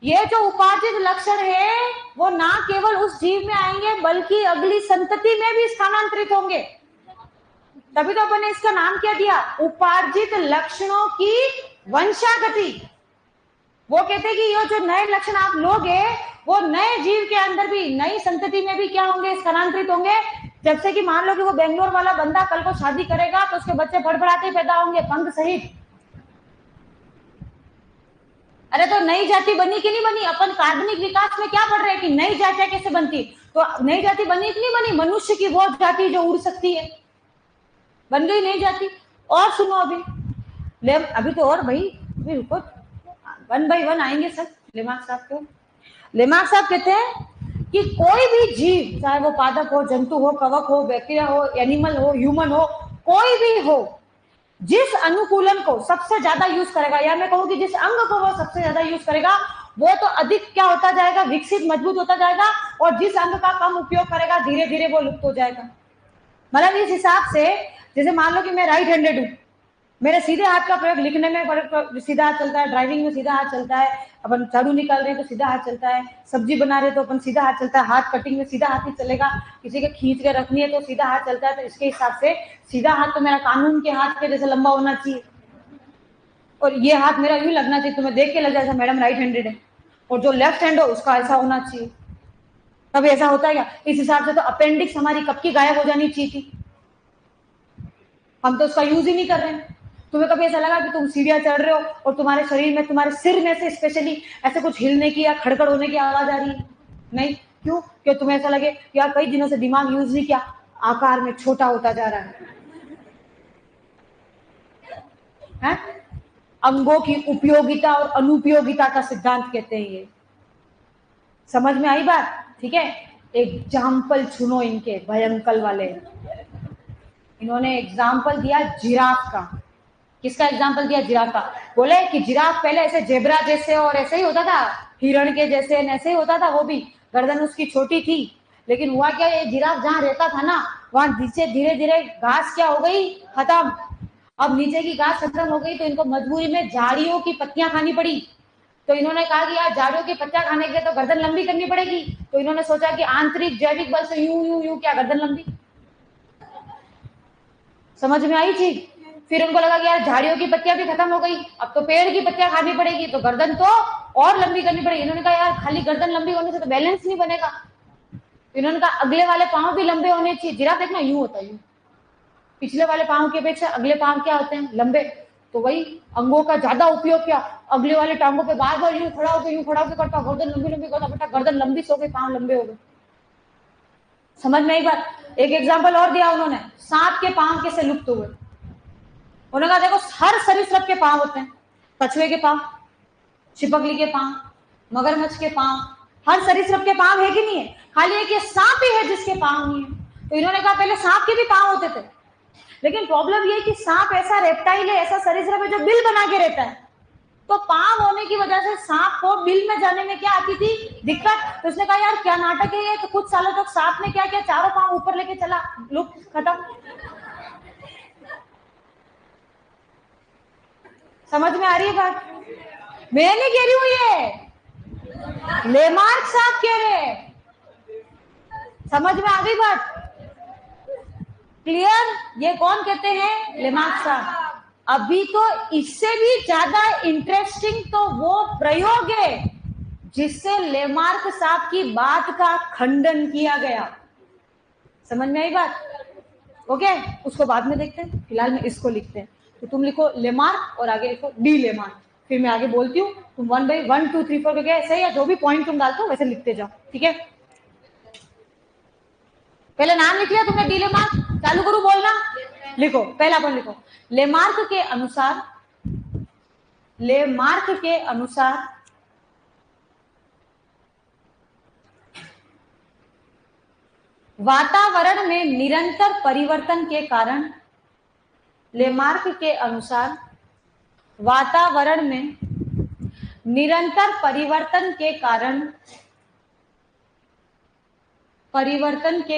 ये जो उपार्जित लक्षण है वो ना केवल उस जीव में आएंगे बल्कि अगली संतति में भी स्थानांतरित होंगे। तभी तो अपन ने इसका नाम क्या दिया? उपार्जित लक्षणों की वंशागति। वो कहते हैं कि ये जो नए लक्षण आप लोगे वो नए जीव के अंदर भी, नई संतति में भी क्या होंगे? स्थानांतरित होंगे। जैसे कि मान लो कि वो बेंगलोर वाला बंदा कल को शादी करेगा तो उसके बच्चे फड़फड़ाते पैदा होंगे, पंख सहित। अरे तो नई जाति बनी कि नहीं बनी? अपन कार्बनिक विकास में क्या पढ़ रहे हैं कि नई जातियां कैसे बनती? तो नई जाति बनी कि नहीं बनी? मनुष्य की वो जाति जो उड़ सकती है, बन गई नई जाति। और सुनो, अभी तो और भाई रुको, 1 by 1 आएंगे सब लेमार्क साहब को। लेमार्क साहब कहते हैं कि कोई भी जीव, चाहे वो पादप हो, जंतु हो, कवक हो, बैक्टीरिया हो, एनिमल हो, ह्यूमन हो, कोई भी हो, जिस अनुकूलन को सबसे ज्यादा यूज करेगा, या मैं कहूँ कि जिस अंग को वो सबसे ज्यादा यूज करेगा, वो तो अधिक क्या होता जाएगा, विकसित मजबूत होता जाएगा, और जिस अंग का कम उपयोग करेगा धीरे धीरे वो लुप्त हो जाएगा। मतलब इस हिसाब से, जैसे मान लो कि मैं राइट हैंडेड हूँ, मेरे सीधे हाथ का प्रयोग लिखने में सीधा हाथ चलता है, ड्राइविंग में सीधा हाथ चलता है, अपन झाड़ू निकाल रहे हैं तो सीधा हाथ चलता है, सब्जी बना रहे तो अपन सीधा हाथ चलता है, हाथ कटिंग में सीधा हाथ ही चलेगा, किसी के खींच के रखनी है तो सीधा हाथ चलता है। तो इसके हिसाब से सीधा हाथ तो मेरा कानून के हाथ के जैसे लंबा होना चाहिए, और ये हाथ मेरा यूं लगना चाहिए, तुम्हें देख के लग जाएगा मैडम राइट हैंडेड है, और जो लेफ्ट हैंड हो उसका ऐसा होना चाहिए। तब ऐसा होता है क्या? इस हिसाब से तो अपेंडिक्स हमारी कब की गायब हो जानी चाहिए थी, हम तो उसका यूज ही नहीं कर रहे हैं। तुम्हें कभी ऐसा लगा कि तुम सीढ़ियां चढ़ रहे हो और तुम्हारे शरीर में, तुम्हारे सिर में से स्पेशली ऐसे कुछ हिलने की या खड़खड़ होने की आवाज आ रही है? नहीं। क्यों? क्यों तुम्हें ऐसा लगे यार कई दिनों से दिमाग यूज नहीं किया, आकार में छोटा होता जा रहा है? अंगों की उपयोगिता और अनुपयोगिता का सिद्धांत कहते हैं ये। समझ में आई बात? ठीक है, एग्जाम्पल सुनो इनके भयंकर वाले। इन्होंने एग्जाम्पल दिया जिराफ का। किसका एग्जाम्पल दिया? जिराफ का। बोले कि जिराफ पहले ऐसे जेब्रा जैसे और ऐसे ही होता था, हिरण के जैसे ऐसे ही होता था, वो भी गर्दन उसकी छोटी थी। लेकिन हुआ क्या, ये जिराफ जहां रहता था ना, वहां नीचे धीरे धीरे घास क्या हो गई, खत्म। अब नीचे की घास खत्म हो गई तो इनको मजबूरी में झाड़ियों की पत्तियां खानी पड़ी। तो इन्होंने कहा कि यार झाड़ियों की पत्तियां खाने के लिए तो गर्दन लंबी करनी पड़ेगी। तो इन्होंने सोचा कि आंतरिक जैविक बल से यूं यूं यूं क्या गर्दन लंबी। समझ में आई चीज? फिर उनको लगा कि यार झाड़ियों की पत्तियां भी खत्म हो गई, अब तो पेड़ की पत्तियां खानी पड़ेगी, तो गर्दन तो और लंबी करनी पड़ेगी। इन्होंने कहा यार खाली गर्दन लंबी होने से तो बैलेंस नहीं बनेगा। इन्होंने कहा अगले वाले पांव भी लंबे होने चाहिए। जिराफ देखना यूं होता है, यूं। पिछले वाले पांव की अपेक्षा अगले पांव क्या होते हैं? लंबे। तो वही अंगों का ज्यादा उपयोग किया, अगले वाले टांगों पे बार बार यूं खड़ा होकर करता, गर्दन लंबी लंबी करता, बेटा गर्दन लंबी सो गई, पांव लंबे हो गए। समझ में आई बात? एक एग्जाम्पल और दिया उन्होंने, सांप के पांव कैसे लुप्त हुए। उन्होंने कहा देखो हर सरीसृप के पांव होते हैं, कछुए के पांव, छिपकली के पांव, मगरमच्छ के पांव, हर सरीसृप के पांव है कि नहीं है? खाली एक ये सांप ही है जिसके पांव नहीं है। तो इन्होंने कहा पहले सांप के भी पांव होते थे, लेकिन प्रॉब्लम ये है कि सांप ऐसा रेप्टाइल है, ऐसा सरीसृप है जो बिल बना के रहता है। तो पांव होने की वजह से सांप को बिल में जाने में क्या आती थी? दिक्कत। तो उसने कहा यार क्या नाटक है ये, तो कुछ सालों तक सांप ने क्या किया, चारों पांव ऊपर लेके चला, लुप्त, खत्म। समझ में आ रही है बात? मैं नहीं कह रही हूं, ये लेमार्क साहब कह रहे हैं। समझ में आ गई बात? क्लियर? ये कौन कहते हैं? लेमार्क साहब। अभी तो इससे भी ज्यादा इंटरेस्टिंग तो वो प्रयोग है जिससे लेमार्क साहब की बात का खंडन किया गया। समझ में आई बात? ओके, उसको बाद में देखते हैं, फिलहाल में इसको लिखते हैं। तो तुम लिखो लेमार्क और आगे लिखो डी लेमार्क, फिर मैं आगे बोलती हूँ, तुम 1 by 1 2 3 4 करके ऐसे या जो भी पॉइंट तुम डालते हो वैसे लिखते जाओ, ठीक है? पहले नाम लिख लिया तुमने, डी लेमार्क। चालू करूं बोलना? लिखो, पहला पॉइंट लिखो। लेमार्क के अनुसार, लेमार्क के अनुसार वातावरण में निरंतर परिवर्तन के कारण, लेमार्क के अनुसार वातावरण में निरंतर परिवर्तन के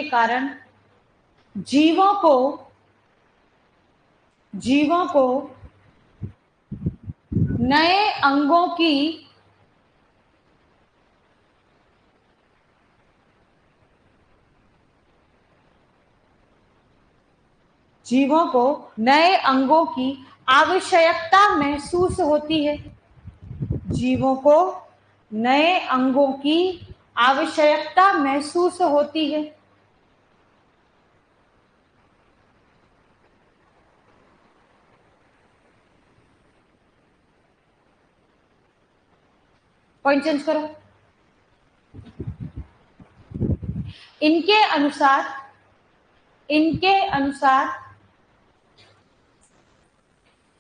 कारण जीवों को नए अंगों की आवश्यकता महसूस होती है। जीवों को नए अंगों की आवश्यकता महसूस होती है। पॉइंट चेंज करो। इनके अनुसार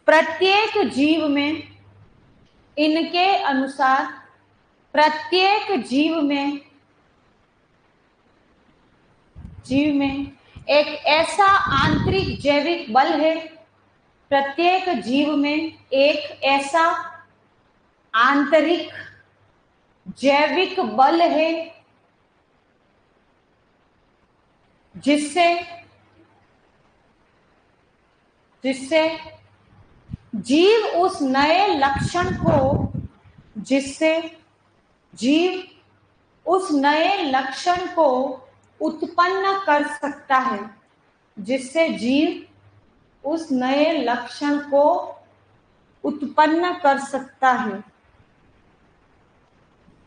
प्रत्येक जीव में, इनके अनुसार प्रत्येक जीव में एक ऐसा आंतरिक जैविक बल है, प्रत्येक जीव में एक ऐसा आंतरिक जैविक बल है जिससे जिससे जीव उस नए लक्षण को जिससे जीव उस नए लक्षण को उत्पन्न कर सकता है, जिससे जीव उस नए लक्षण को उत्पन्न कर सकता है।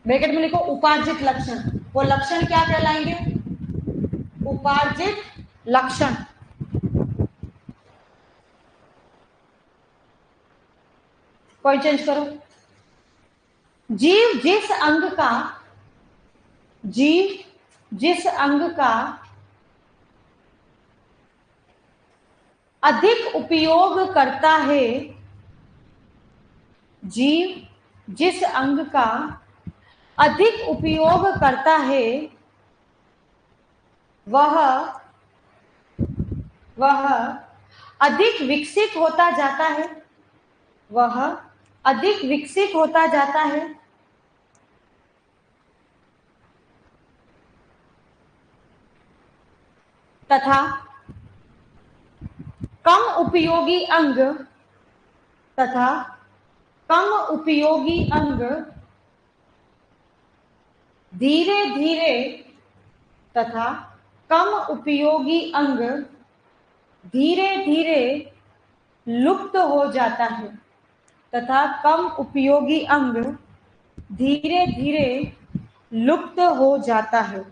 ब्रैकेट में लिखो उपार्जित लक्षण। वो लक्षण क्या कहलाएंगे? उपार्जित लक्षण। कोई चेंज करो। जीव जिस अंग का अधिक उपयोग करता है, जीव जिस अंग का अधिक उपयोग करता है वह अधिक विकसित होता जाता है। वह अधिक विकसित होता जाता है तथा कम उपयोगी अंग धीरे धीरे तथा कम उपयोगी अंग धीरे धीरे लुप्त हो जाता है तथा कम उपयोगी अंग धीरे धीरे लुप्त हो जाता है।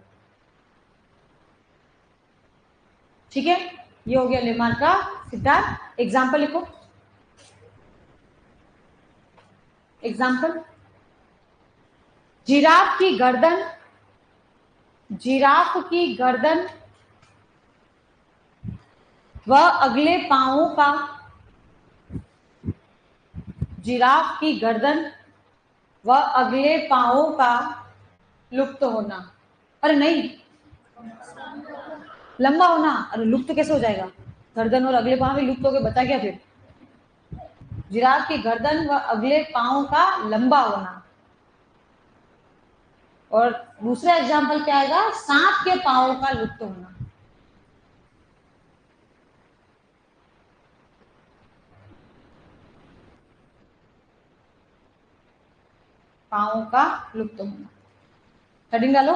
ठीक है, ये हो गया लेमार का सिद्धांत। एग्जाम्पल लिखो। एग्जाम्पल, जिराफ की गर्दन व अगले पांवों का जिराफ की गर्दन व अगले पांवों का लुप्त होना। अरे नहीं, लंबा होना। अरे लुप्त कैसे हो जाएगा? गर्दन और अगले पांव भी लुप्त हो गए, बता क्या फिर? जिराफ की गर्दन व अगले पांव का लंबा होना। और दूसरा एग्जाम्पल क्या आएगा? सांप के पांव का लुप्त होना। पांव का लुप्त होना। हेडिंग डालो।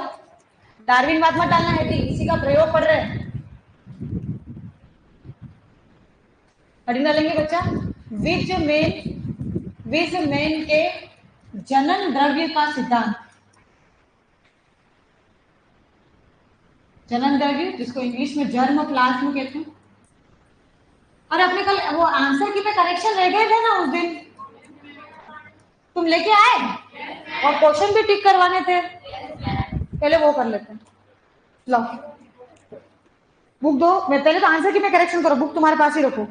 डार्विन बात मत डालना हेडिंग, इसी का प्रयोग पढ़ रहे हैं। हेडिंग डालेंगे बच्चा। विज मेन के जनन द्रव्य का सिद्धांत। जनन द्रव्य जिसको इंग्लिश में जर्म प्लाज्म कहते हैं। और अपने कल वो आंसर की पे करेक्शन रह गए थे ना उस दिन, तुम लेके आए? और क्वेश्चन भी टिक करवाने थे। पहले वो कर लेते हैं। लो बुक दो। मैं पहले तो आंसर की पे करेक्शन करो, बुक तुम्हारे पास ही रखो।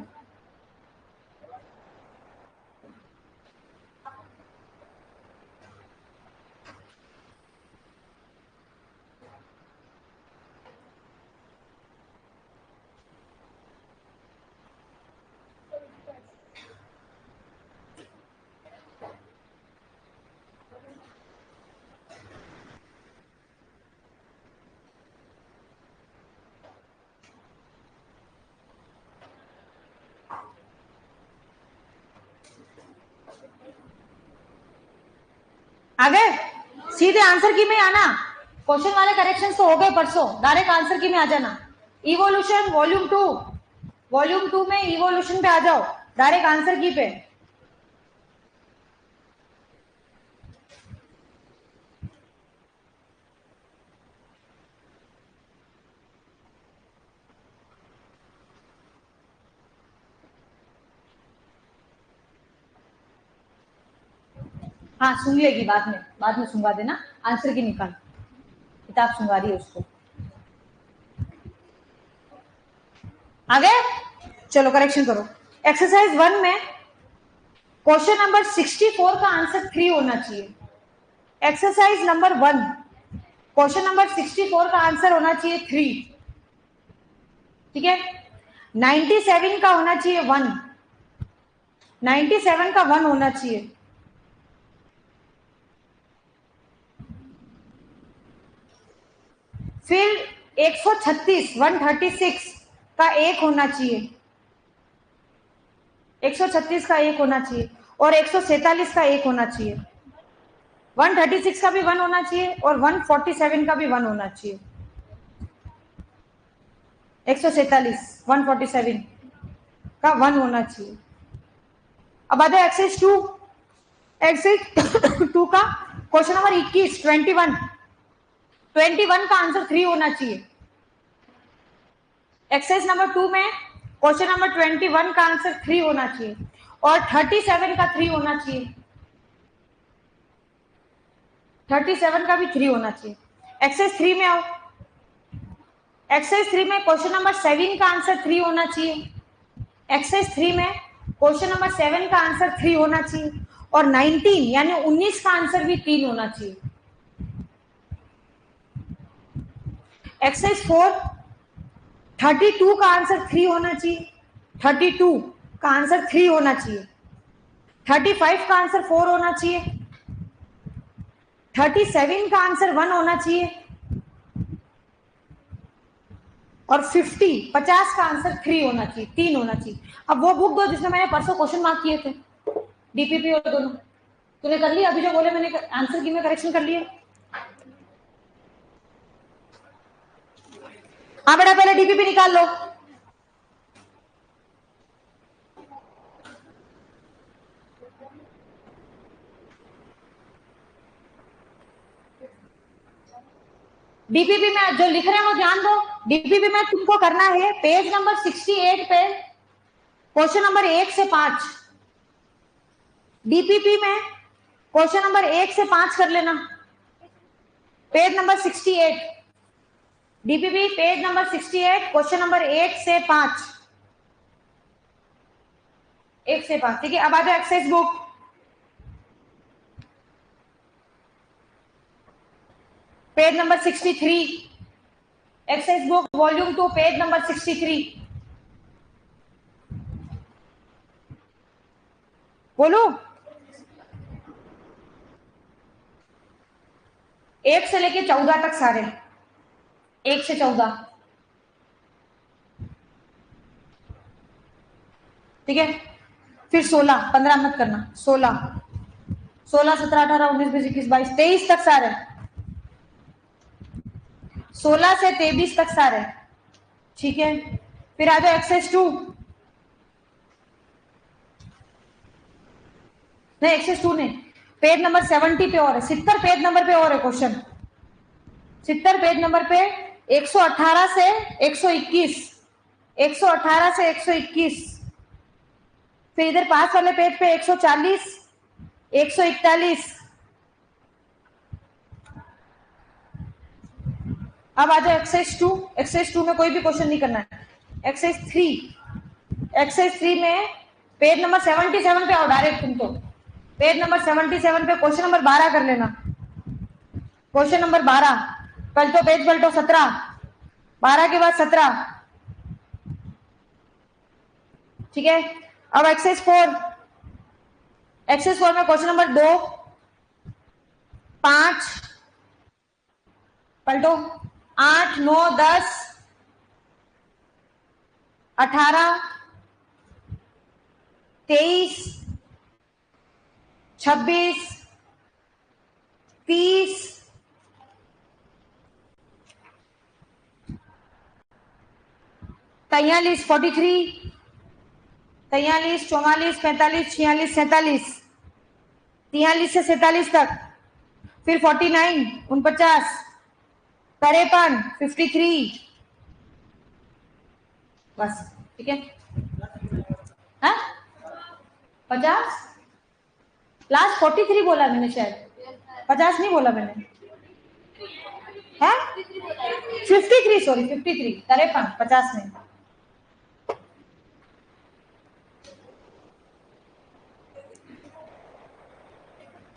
आगे सीधे आंसर की में आना। क्वेश्चन वाले करेक्शंस तो हो गए परसों, डायरेक्ट आंसर की में आ जाना। इवोल्यूशन वॉल्यूम 2 में इवोल्यूशन पे आ जाओ, डायरेक्ट आंसर की पे। हाँ सुन लेगी बाद में सुंगा देना। आंसर की निकाल, किताब सुंगा रही है उसको। आगे चलो करेक्शन करो। एक्सरसाइज 1 में क्वेश्चन नंबर 64 का आंसर 3 होना चाहिए। एक्सरसाइज नंबर 1 क्वेश्चन नंबर 64 का आंसर होना चाहिए 3। ठीक है, 97 का होना चाहिए 1। 97 का 1 होना चाहिए। फिर 136 136 का 1 होना चाहिए, 136 का 1 होना चाहिए, और 147 का 1 होना चाहिए। 136 का भी 1 होना चाहिए और 147 का भी 1 होना चाहिए। 147 147 का 1 होना चाहिए। अब आता है एक्सरसाइज 2। एक्सरसाइज 2 का क्वेश्चन नंबर 21 21 का आंसर 3 होना चाहिए। एक्सरसाइज नंबर 2 में क्वेश्चन नंबर 21 का आंसर 3 होना चाहिए और 37 का 3 होना चाहिए। 37 का भी 3 होना चाहिए। एक्सरसाइज 3 में आओ। एक्सरसाइज 3 में क्वेश्चन नंबर 7 का आंसर 3 होना चाहिए। एक्सरसाइज 3 में क्वेश्चन नंबर 7 का आंसर 3 होना चाहिए और 19 यानी 19 का आंसर भी 3 होना चाहिए। एक्सरसाइज 4 32 का आंसर 3 होना चाहिए। 32 का आंसर 3 होना चाहिए। 35 का आंसर 4 होना चाहिए। 37 का आंसर 1 होना चाहिए और 50 का आंसर 3 होना चाहिए, 3 होना चाहिए। अब वो बुक दो जिसमें मैंने परसों क्वेश्चन मार्क किए थे, डीपीपी और दोनों। तूने कर लिया? अभी जो बोले मैंने आंसर की में करेक्शन कर लिया। हाँ बेटा, पहले डीपीपी निकाल लो। डीपीपी में जो लिख रहे हैं वो ध्यान दो। डीपीपी में तुमको करना है पेज नंबर 68 पे क्वेश्चन नंबर 1 से 5। डीपीपी में क्वेश्चन नंबर 1 से 5 कर लेना। Page number 68, DPP page number 68 question number 1 से 5, 1 से 5। ठीक है, अब आ जाओ exercise book. Page number 63, exercise book volume 2 page number 63। बोलो। 1 से लेके 14 तक सारे, 1 से 14। ठीक है, फिर 16, 15 मत करना। 16 17 18 19 20 21 22 23 तक सारे, 16 से 23 तक सारे। ठीक है, फिर आ जाओ एक्सरसाइज 2। नहीं, एक्सरसाइज 2 नहीं, पेज नंबर 70 पे और है, 70 पेज नंबर पे और है क्वेश्चन। 70 पेज नंबर पे 118 से 121, 118 से 121। फिर इधर पास वाले पेज पे 140, 141। अब आ जाओ एक्सरसाइज 2। एक्सरसाइज 2 में कोई भी क्वेश्चन नहीं करना है। एक्सरसाइज 3, एक्सरसाइज 3 में पेज नंबर 77 पे आओ डायरेक्ट। तुम तो पेज नंबर 77 पे क्वेश्चन नंबर 12 कर लेना। क्वेश्चन नंबर 12 पलटो, पेज पलटो 17, 12 के बाद 17। ठीक है, अब एक्सरसाइज 4, एक्सरसाइज 4 में क्वेश्चन नंबर 2 5 पलटो, 8 9 10 18 23 26 30 43 43 43 44 45 46 47, 43 से 47 तक। फिर 49 49 53 53। बस, ठीक है। हाँ 50, लास्ट 43 बोला मैंने, शायद 50 नहीं बोला मैंने। है 53, सॉरी 53, 53, 50 नहीं।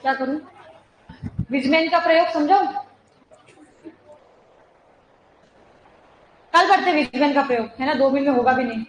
क्या करूं? विजमेन का प्रयोग समझाऊं? कल करते विजमेन का प्रयोग, है ना, 2 मिनट में होगा भी नहीं।